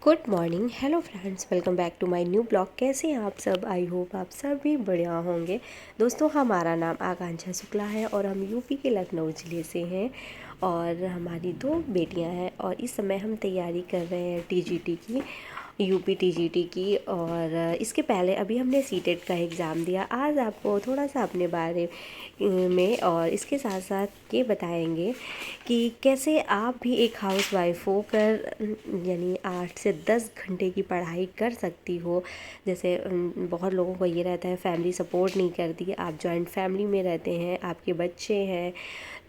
Good morning, hello friends, welcome back to my new blog. कैसे हैं आप सब? आई होप आप सब भी बढ़िया होंगे। दोस्तों, हमारा नाम आकांक्षा शुक्ला है और हम यूपी के लखनऊ ज़िले से हैं और हमारी 2 बेटियां हैं और इस समय हम तैयारी कर रहे हैं टीजीटी की, यूपी टीजीटी की। और इसके पहले अभी हमने सीटेट का एग्ज़ाम दिया। आज आपको थोड़ा सा अपने बारे में और इसके साथ साथ ये बताएंगे कि कैसे आप भी एक हाउसवाइफ होकर यानी 8 से 10 घंटे की पढ़ाई कर सकती हो। जैसे बहुत लोगों को ये रहता है फैमिली सपोर्ट नहीं करती, आप जॉइंट फैमिली में रहते हैं, आपके बच्चे हैं,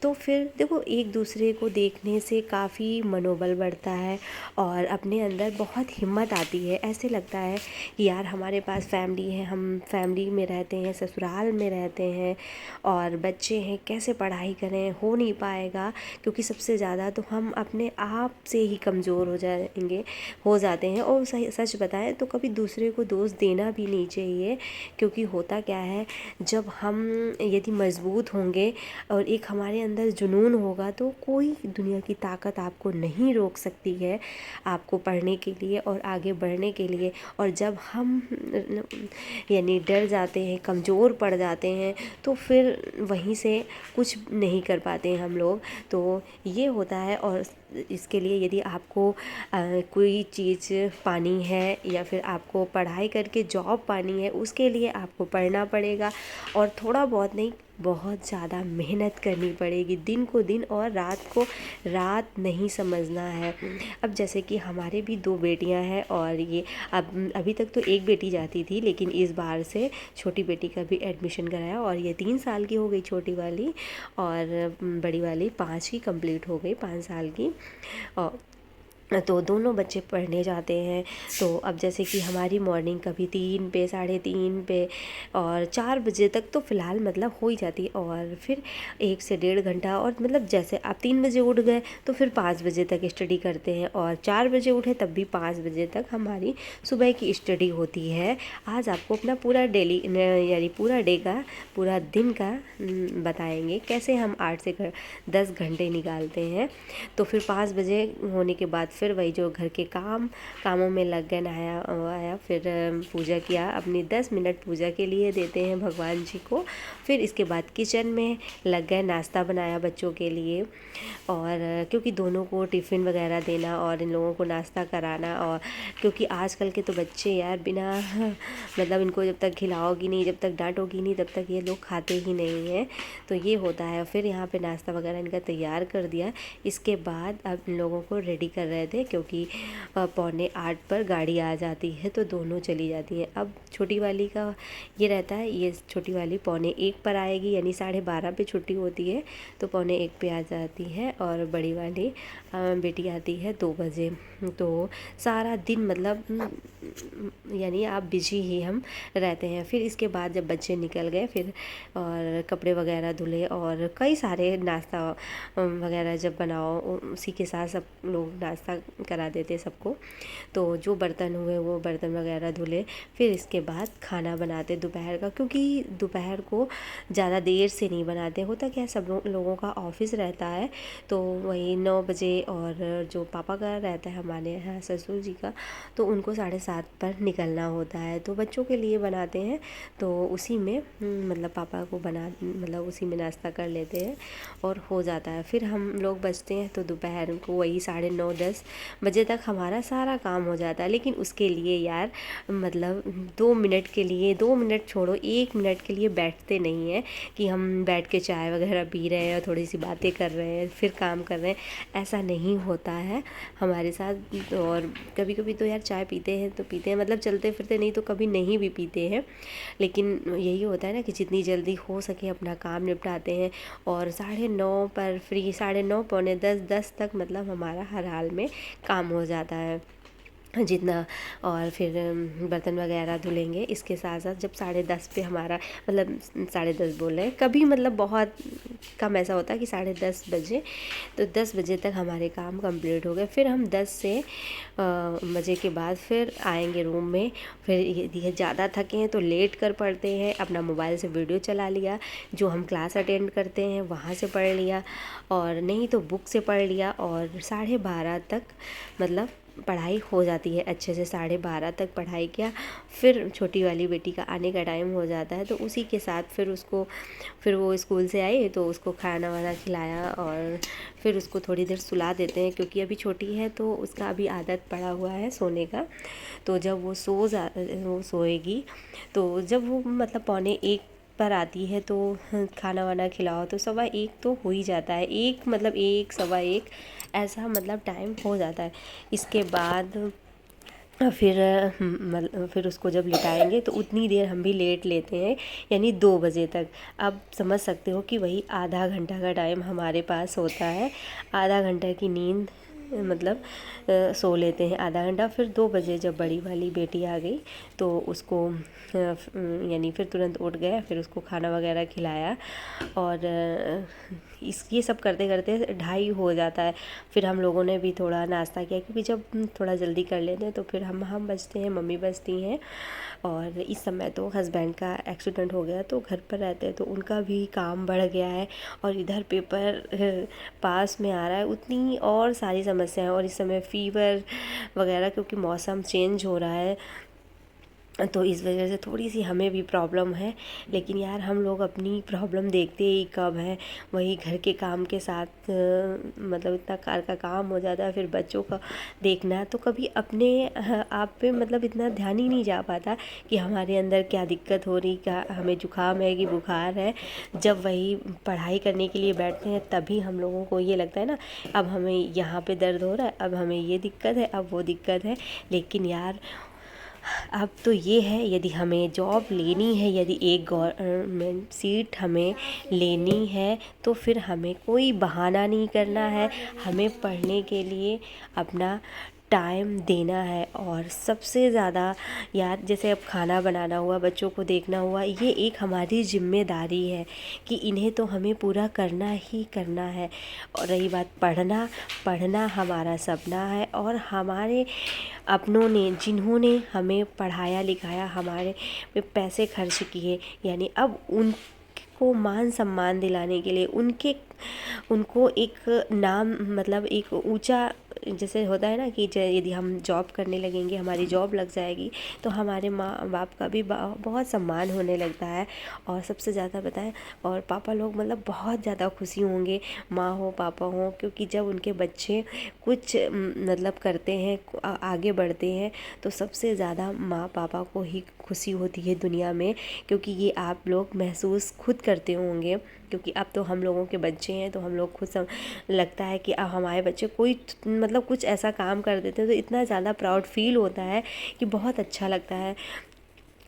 तो फिर देखो एक दूसरे को देखने से काफ़ी मनोबल बढ़ता है और अपने अंदर बहुत हिम्मत आती है। ऐसे लगता है कि यार हमारे पास फैमिली है, हम फैमिली में रहते हैं, ससुराल में रहते हैं और बच्चे हैं, कैसे पढ़ाई करें, हो नहीं पाएगा। क्योंकि सबसे ज़्यादा तो हम अपने आप से ही कमज़ोर हो जाते हैं। और सच बताएं तो कभी दूसरे को दोष देना भी नहीं चाहिए, क्योंकि होता क्या है, जब हम यदि मजबूत होंगे और एक हमारे अंदर जुनून होगा तो कोई दुनिया की ताकत आपको नहीं रोक सकती है आपको पढ़ने के लिए और आगे बढ़ने के लिए। और जब हम यानी डर जाते हैं, कमज़ोर पड़ जाते हैं, तो फिर वहीं से कुछ नहीं कर पाते हैं हम लोग। तो ये होता है। और इसके लिए यदि आपको कोई चीज़ पानी है या फिर आपको पढ़ाई करके जॉब पानी है, उसके लिए आपको पढ़ना पड़ेगा और थोड़ा बहुत नहीं, बहुत ज़्यादा मेहनत करनी पड़ेगी, दिन को दिन और रात को रात नहीं समझना है। अब जैसे कि हमारे भी 2 बेटियां हैं और ये अब अभी तक तो एक बेटी जाती थी, लेकिन इस बार से छोटी बेटी का भी एडमिशन कराया और ये 3 साल की हो गई छोटी वाली और बड़ी वाली 5 की कंप्लीट हो गई, 5 साल की। और तो दोनों बच्चे पढ़ने जाते हैं। तो अब जैसे कि हमारी मॉर्निंग कभी 3 पे, 3:30 पे और 4 बजे तक तो फ़िलहाल मतलब हो ही जाती है। और फिर 1 से 1.5 घंटा, और मतलब जैसे आप 3 बजे उठ गए तो फिर 5 बजे तक स्टडी करते हैं और 4 बजे उठे तब भी 5 बजे तक हमारी सुबह की स्टडी होती है। आज आपको अपना पूरा डेली यानी पूरा डे का, पूरा दिन का बताएंगे कैसे हम 8 से 10 घंटे निकालते हैं। तो फिर 5 बजे होने के बाद फिर वही जो घर के कामों में लग गए, नहाया आया, फिर पूजा किया, अपनी 10 मिनट पूजा के लिए देते हैं भगवान जी को। फिर इसके बाद किचन में लग गए, नाश्ता बनाया बच्चों के लिए और क्योंकि दोनों को टिफ़िन वगैरह देना और इन लोगों को नाश्ता कराना। और क्योंकि आजकल के तो बच्चे यार बिना मतलब इनको जब तक खिलाओगी नहीं, जब तक डांटोगी नहीं, तब तक ये लोग खाते ही नहीं हैं। तो ये होता है। फिर यहाँ पे नाश्ता वगैरह इनका तैयार कर दिया। इसके बाद अब इन लोगों को रेडी कर रहे थे, क्योंकि 7:45 पर गाड़ी आ जाती है तो दोनों चली जाती हैं। अब छोटी वाली का ये रहता है, ये छोटी वाली 7:45 पर आएगी, यानी 12:30 पे छुट्टी होती है तो 7:45 पे आ जाती है और बड़ी वाली बेटी आती है 2 बजे। तो सारा दिन मतलब यानी आप बिजी ही हम रहते हैं। फिर इसके बाद जब बच्चे निकल गए, फिर और कपड़े वगैरह धुले और कई सारे नाश्ता वगैरह जब बनाओ, उसी के साथ सब लोग नाश्ता करा देते सबको। तो जो बर्तन हुए वो बर्तन वगैरह धुले। फिर इसके बाद खाना बनाते दोपहर का, क्योंकि दोपहर को ज़्यादा देर से नहीं बनाते। होता क्या है, सब लोगों का ऑफिस रहता है तो वही 9 बजे, और जो पापा का रहता है हमारे यहाँ ससुर जी का, तो उनको 7:30 पर निकलना होता है। तो बच्चों के लिए बनाते हैं तो उसी में मतलब पापा को मतलब उसी में नाश्ता कर लेते हैं और हो जाता है। फिर हम लोग बचते हैं तो दोपहर को वही 9:30-10 बजे तक हमारा सारा काम हो जाता है। लेकिन उसके लिए यार मतलब 2 मिनट के लिए, 2 मिनट छोड़ो 1 मिनट के लिए बैठते नहीं हैं कि हम बैठ के चाय वगैरह पी रहे हैं और थोड़ी सी बातें कर रहे हैं फिर काम कर रहे हैं। ऐसा नहीं होता है हमारे साथ। और कभी कभी तो यार चाय पीते हैं तो पीते हैं, मतलब चलते फिरते, नहीं तो कभी नहीं भी पीते हैं। लेकिन यही होता है ना कि जितनी जल्दी हो सके अपना काम निपटाते हैं। और 9:30 पर फ्री, 9:30 9:45 तक मतलब हमारा हर हाल में काम हो जाता है जितना। और फिर बर्तन वगैरह धुलेंगे। इसके साथ साथ जब 10:30 पे हमारा, मतलब 10:30 बोल रहे हैं, कभी मतलब बहुत कम ऐसा होता है कि 10:30 बजे, तो 10 बजे तक हमारे काम कंप्लीट हो गए। फिर हम 10 से बजे के बाद फिर आएंगे रूम में। फिर यदि ज़्यादा थके हैं तो लेट कर पढ़ते हैं, अपना मोबाइल से वीडियो चला लिया, जो हम क्लास अटेंड करते हैं वहाँ से पढ़ लिया, और नहीं तो बुक से पढ़ लिया। और 12:30 तक मतलब पढ़ाई हो जाती है अच्छे से, 12:30 तक पढ़ाई किया। फिर छोटी वाली बेटी का आने का टाइम हो जाता है, तो उसी के साथ फिर वो स्कूल से आई तो उसको खाना वाना खिलाया और फिर उसको थोड़ी देर सुला देते हैं, क्योंकि अभी छोटी है तो उसका अभी आदत पड़ा हुआ है सोने का। तो जब वो सोएगी तो जब वो मतलब 12:45 पर आती है तो खाना वाना खिलाओ तो 1:15 तो हो ही जाता है, 1 मतलब 1 1:15 ऐसा मतलब टाइम हो जाता है। इसके बाद फिर उसको जब लिटाएंगे तो उतनी देर हम भी लेट लेते हैं, यानी 2 बजे तक। अब समझ सकते हो कि वही आधा घंटा का टाइम हमारे पास होता है। आधा घंटा की नींद मतलब सो लेते हैं आधा घंटा। फिर 2 बजे जब बड़ी वाली बेटी आ गई तो उसको यानी फिर तुरंत उठ गया, फिर उसको खाना वगैरह खिलाया और ये सब करते करते 2:30 हो जाता है। फिर हम लोगों ने भी थोड़ा नाश्ता किया, क्योंकि जब थोड़ा जल्दी कर लेते हैं तो फिर हम बचते हैं, मम्मी बचती हैं। और इस समय तो हस्बैंड का एक्सीडेंट हो गया तो घर पर रहते हैं, तो उनका भी काम बढ़ गया है और इधर पेपर पास में आ रहा है, उतनी और सारी समस्याएं। और इस समय फ़ीवर वगैरह, क्योंकि मौसम चेंज हो रहा है तो इस वजह से थोड़ी सी हमें भी प्रॉब्लम है। लेकिन यार हम लोग अपनी प्रॉब्लम देखते ही कब है, वही घर के काम के साथ मतलब इतना कार का काम हो जाता है, फिर बच्चों का देखना, तो कभी अपने आप पे मतलब इतना ध्यान ही नहीं जा पाता कि हमारे अंदर क्या दिक्कत हो रही, क्या हमें जुकाम है कि बुखार है। जब वही पढ़ाई करने के लिए बैठते हैं तभी हम लोगों को ये लगता है ना, अब हमें यहाँ पे दर्द हो रहा है, अब हमें ये दिक्कत है, अब वो दिक्कत है। लेकिन यार अब तो ये है, यदि हमें जॉब लेनी है, यदि एक गवर्नमेंट सीट हमें लेनी है तो फिर हमें कोई बहाना नहीं करना है, हमें पढ़ने के लिए अपना टाइम देना है। और सबसे ज़्यादा यार, जैसे अब खाना बनाना हुआ, बच्चों को देखना हुआ, ये एक हमारी जिम्मेदारी है कि इन्हें तो हमें पूरा करना ही करना है। और रही बात पढ़ना, पढ़ना हमारा सपना है और हमारे अपनों ने, जिन्होंने हमें पढ़ाया लिखाया, हमारे पे पैसे खर्च किए, यानी अब उनको मान सम्मान दिलाने के लिए उनको एक नाम, मतलब एक ऊंचा, जैसे होता है ना कि यदि हम जॉब करने लगेंगे, हमारी जॉब लग जाएगी तो हमारे माँ बाप का भी बहुत सम्मान होने लगता है। और सबसे ज़्यादा बताएं, और पापा लोग मतलब बहुत ज़्यादा खुशी होंगे, माँ हो पापा हो, क्योंकि जब उनके बच्चे कुछ मतलब करते हैं, आगे बढ़ते हैं, तो सबसे ज़्यादा माँ पापा को ही खुशी होती है दुनिया में। क्योंकि ये आप लोग महसूस खुद करते होंगे, क्योंकि अब तो हम लोगों के बच्चे हैं तो हम लोग खुद लगता है कि अब हमारे बच्चे कोई मतलब कुछ ऐसा काम कर देते हैं तो इतना ज़्यादा प्राउड फील होता है कि बहुत अच्छा लगता है।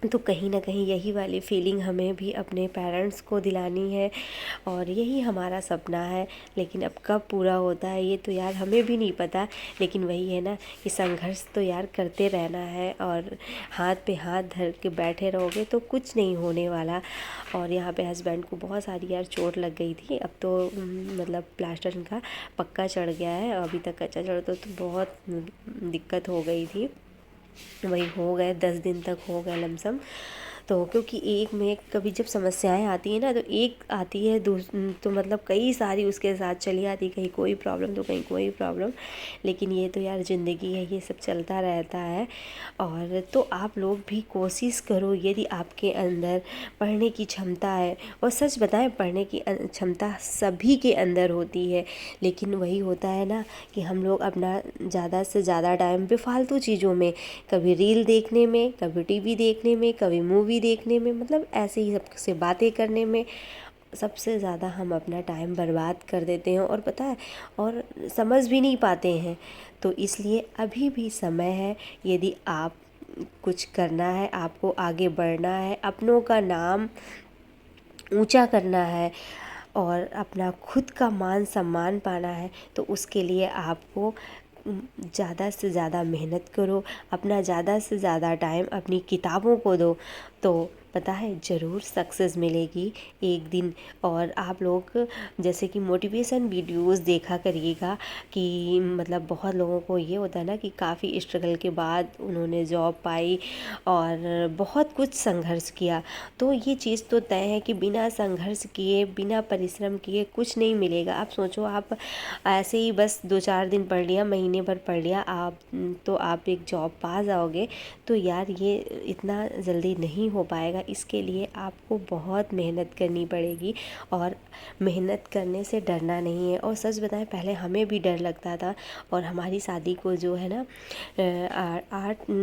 तो कहीं ना कहीं यही वाली फीलिंग हमें भी अपने पेरेंट्स को दिलानी है और यही हमारा सपना है। लेकिन अब कब पूरा होता है ये तो यार हमें भी नहीं पता। लेकिन वही है ना कि संघर्ष तो यार करते रहना है, और हाथ पे हाथ धर के बैठे रहोगे तो कुछ नहीं होने वाला। और यहाँ पे हस्बैंड को बहुत सारी यार चोट लग गई थी, अब तो मतलब प्लास्टर इनका पक्का चढ़ गया है, अभी तक कच्चा चढ़ तो बहुत दिक्कत हो गई थी। वही हो गए 10 दिन तक हो गए लमसम। तो क्योंकि एक में कभी जब समस्याएं आती हैं ना तो एक आती है तो मतलब कई सारी उसके साथ चली आती, कहीं कोई प्रॉब्लम तो कहीं कोई प्रॉब्लम। लेकिन ये तो यार ज़िंदगी है, ये सब चलता रहता है। और तो आप लोग भी कोशिश करो, यदि आपके अंदर पढ़ने की क्षमता है, और सच बताएं पढ़ने की क्षमता सभी के अंदर होती है, लेकिन वही होता है ना कि हम लोग अपना ज़्यादा से ज़्यादा टाइम बेफालतू चीज़ों में, कभी रील देखने में, कभी टीवी देखने में, कभी मूवी देखने में, मतलब ऐसे ही सबसे बातें करने में सबसे ज़्यादा हम अपना टाइम बर्बाद कर देते हैं। और पता है, और समझ भी नहीं पाते हैं। तो इसलिए अभी भी समय है, यदि आप कुछ करना है, आपको आगे बढ़ना है, अपनों का नाम ऊंचा करना है और अपना खुद का मान सम्मान पाना है, तो उसके लिए आपको ज़्यादा से ज़्यादा मेहनत करो, अपना ज़्यादा से ज़्यादा टाइम अपनी किताबों को दो। तो पता है ज़रूर सक्सेस मिलेगी एक दिन। और आप लोग जैसे कि मोटिवेशन वीडियोस देखा करिएगा कि मतलब बहुत लोगों को ये होता है ना कि काफ़ी स्ट्रगल के बाद उन्होंने जॉब पाई और बहुत कुछ संघर्ष किया। तो ये चीज़ तो तय है कि बिना संघर्ष किए, बिना परिश्रम किए कुछ नहीं मिलेगा। आप सोचो, आप ऐसे ही बस 2-4 दिन पढ़ लिया, महीने भर पढ़ लिया आप, तो आप एक जॉब पा जाओगे, तो यार ये इतना जल्दी नहीं हो पाएगा। इसके लिए आपको बहुत मेहनत करनी पड़ेगी और मेहनत करने से डरना नहीं है। और सच बताएं, पहले हमें भी डर लगता था और हमारी शादी को जो है ना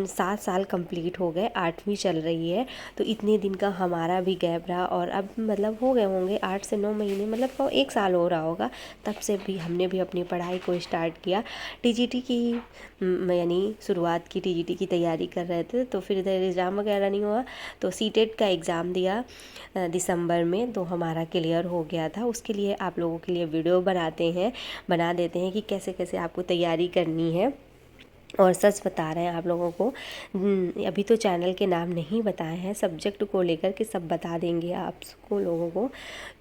7 साल कंप्लीट हो गए, 8वीं चल रही है, तो इतने दिन का हमारा भी गैप रहा। और अब मतलब हो गए होंगे 8 से 9 महीने, मतलब 1 साल हो रहा होगा, तब से भी हमने भी अपनी पढ़ाई को स्टार्ट किया। टीजीटी की यानी शुरुआत की, टीजीटी की तैयारी कर रहे थे, तो फिर इधर एग्ज़ाम वगैरह नहीं हुआ, तो सीटेट का एग्ज़ाम दिया दिसंबर में, तो हमारा क्लियर हो गया था। उसके लिए आप लोगों के लिए वीडियो बना देते हैं कि कैसे कैसे आपको तैयारी करनी है। और सच बता रहे हैं आप लोगों को, अभी तो चैनल के नाम नहीं बताए हैं, सब्जेक्ट को लेकर के सब बता देंगे आपको लोगों को।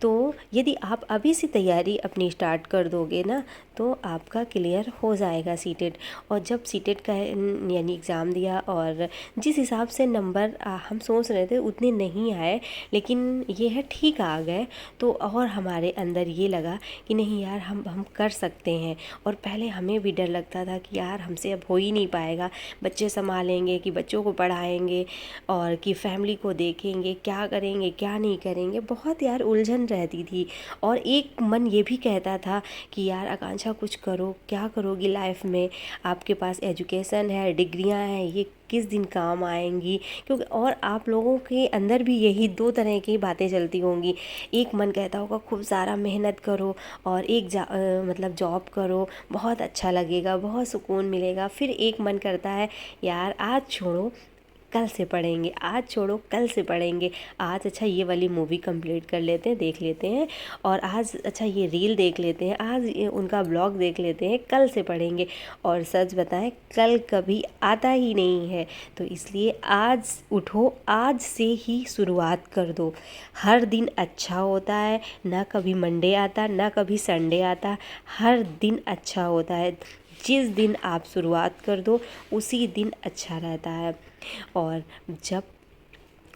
तो यदि आप अभी से तैयारी अपनी स्टार्ट कर दोगे ना, तो आपका क्लियर हो जाएगा सीटेट। और जब सीटेट का यानी एग्ज़ाम दिया और जिस हिसाब से नंबर हम सोच रहे थे उतने नहीं आए, लेकिन ये है ठीक आ गए, तो और हमारे अंदर ये लगा कि नहीं यार हम कर सकते हैं। और पहले हमें भी डर लगता था कि यार हमसे अब हो ही नहीं पाएगा, बच्चे संभालेंगे कि बच्चों को पढ़ाएंगे और कि फैमिली को देखेंगे, क्या करेंगे क्या नहीं करेंगे, बहुत यार उलझन रहती थी। और एक मन ये भी कहता था कि यार आकांक्षा कुछ करो, क्या करोगी लाइफ में, आपके पास एजुकेशन है, डिग्रियां हैं, ये किस दिन काम आएंगी। क्योंकि और आप लोगों के अंदर भी यही 2 तरह की बातें चलती होंगी। एक मन कहता होगा खूब सारा मेहनत करो और मतलब जॉब करो, बहुत अच्छा लगेगा, बहुत सुकून मिलेगा। फिर एक मन करता है यार आज छोड़ो कल से पढ़ेंगे, आज छोड़ो कल से पढ़ेंगे, आज अच्छा ये वाली मूवी कंप्लीट कर लेते हैं, देख लेते हैं, और आज अच्छा ये रील देख लेते हैं, आज उनका ब्लॉग देख लेते हैं, कल से पढ़ेंगे। और सच बताएं, कल कभी आता ही नहीं है। तो इसलिए आज उठो, आज से ही शुरुआत कर दो। हर दिन अच्छा होता है, ना कभी मंडे आता, ना कभी संडे आता, हर दिन अच्छा होता है। जिस दिन आप शुरुआत कर दो उसी दिन अच्छा रहता है। और जब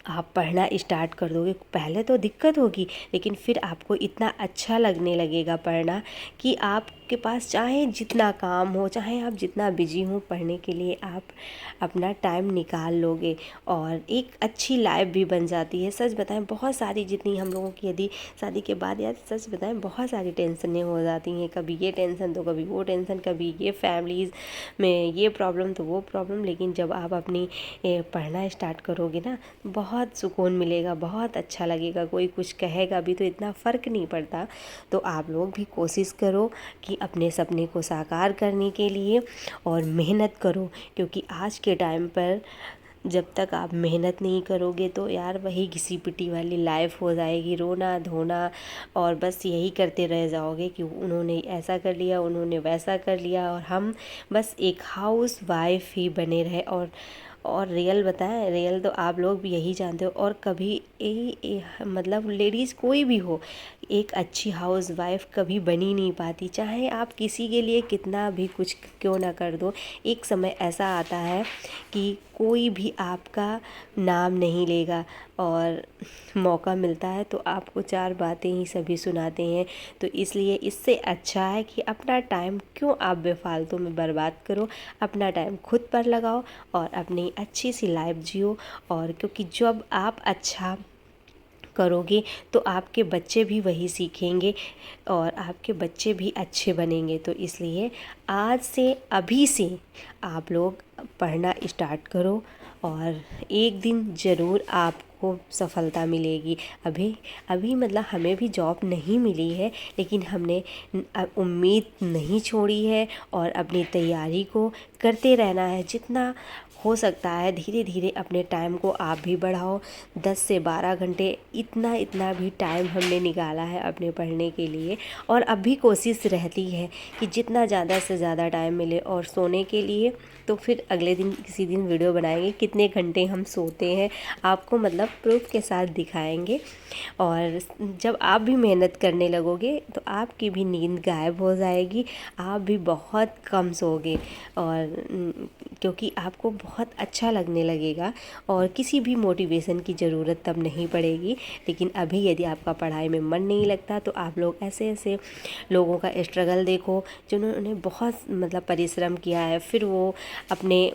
आप पढ़ना स्टार्ट कर दोगे, पहले तो दिक्कत होगी, लेकिन फिर आपको इतना अच्छा लगने लगेगा पढ़ना कि आपके पास चाहे जितना काम हो, चाहे आप जितना बिजी हो, पढ़ने के लिए आप अपना टाइम निकाल लोगे और एक अच्छी लाइफ भी बन जाती है। सच बताएं, बहुत सारी जितनी हम लोगों की यदि शादी के बाद यार सच बताएं बहुत सारी टेंशनें हो जाती हैं, कभी ये टेंशन तो कभी वो टेंशन, कभी ये फैमिलीज़ में ये प्रॉब्लम तो वो प्रॉब्लम। लेकिन जब आप अपनी पढ़ना स्टार्ट करोगे ना, बहुत सुकून मिलेगा, बहुत अच्छा लगेगा। कोई कुछ कहेगा भी तो इतना फ़र्क नहीं पड़ता। तो आप लोग भी कोशिश करो कि अपने सपने को साकार करने के लिए और मेहनत करो, क्योंकि आज के टाइम पर जब तक आप मेहनत नहीं करोगे तो यार वही घिसी पिटी वाली लाइफ हो जाएगी, रोना धोना, और बस यही करते रह जाओगे कि उन्होंने ऐसा कर लिया, उन्होंने वैसा कर लिया, और हम बस एक हाउस वाइफ ही बने रहे। और रियल बताएं, रियल तो आप लोग भी यही जानते हो। और कभी मतलब लेडीज़ कोई भी हो, एक अच्छी हाउस वाइफ कभी बनी नहीं पाती, चाहे आप किसी के लिए कितना भी कुछ क्यों ना कर दो। एक समय ऐसा आता है कि कोई भी आपका नाम नहीं लेगा, और मौका मिलता है तो आपको 4 बातें ही सभी सुनाते हैं। तो इसलिए इससे अच्छा है कि अपना टाइम क्यों आप बेफालतू में बर्बाद करो, अपना टाइम खुद पर लगाओ और अपनी अच्छी सी लाइफ जियो। और क्योंकि जब आप अच्छा करोगे तो आपके बच्चे भी वही सीखेंगे और आपके बच्चे भी अच्छे बनेंगे। तो इसलिए आज से, अभी से आप लोग पढ़ना स्टार्ट करो और एक दिन ज़रूर आपको सफलता मिलेगी। अभी मतलब हमें भी जॉब नहीं मिली है, लेकिन हमने उम्मीद नहीं छोड़ी है और अपनी तैयारी को करते रहना है। जितना हो सकता है धीरे धीरे अपने टाइम को आप भी बढ़ाओ। 10 से 12 घंटे इतना भी टाइम हमने निकाला है अपने पढ़ने के लिए, और अब भी कोशिश रहती है कि जितना ज़्यादा से ज़्यादा टाइम मिले। और सोने के लिए तो फिर अगले दिन किसी दिन वीडियो बनाएंगे कितने घंटे हम सोते हैं, आपको मतलब प्रूफ के साथ दिखाएंगे। और जब आप भी मेहनत करने लगोगे तो आपकी भी नींद गायब हो जाएगी, आप भी बहुत कम सोओगे, और क्योंकि आपको बहुत अच्छा लगने लगेगा और किसी भी मोटिवेशन की ज़रूरत तब नहीं पड़ेगी। लेकिन अभी यदि आपका पढ़ाई में मन नहीं लगता तो आप लोग ऐसे ऐसे लोगों का स्ट्रगल देखो जिन्होंने बहुत मतलब परिश्रम किया है, फिर वो अपने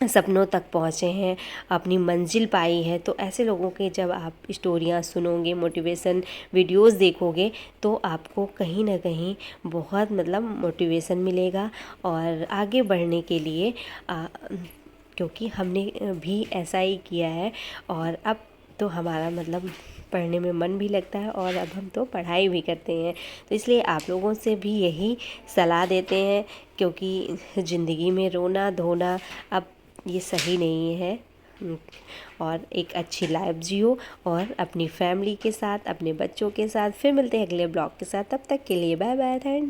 सपनों तक पहुँचे हैं, अपनी मंजिल पाई है। तो ऐसे लोगों के जब आप स्टोरियाँ सुनोगे, मोटिवेशन वीडियोस देखोगे, तो आपको कहीं ना कहीं बहुत मतलब मोटिवेशन मिलेगा और आगे बढ़ने के लिए क्योंकि हमने भी ऐसा ही किया है। और अब तो हमारा मतलब पढ़ने में मन भी लगता है और अब हम तो पढ़ाई भी करते हैं। तो इसलिए आप लोगों से भी यही सलाह देते हैं, क्योंकि ज़िंदगी में रोना धोना अब ये सही नहीं है। और एक अच्छी लाइफ जियो और अपनी फैमिली के साथ, अपने बच्चों के साथ। फिर मिलते हैं अगले ब्लॉग के साथ, तब तक के लिए बाय बाय, थैंक।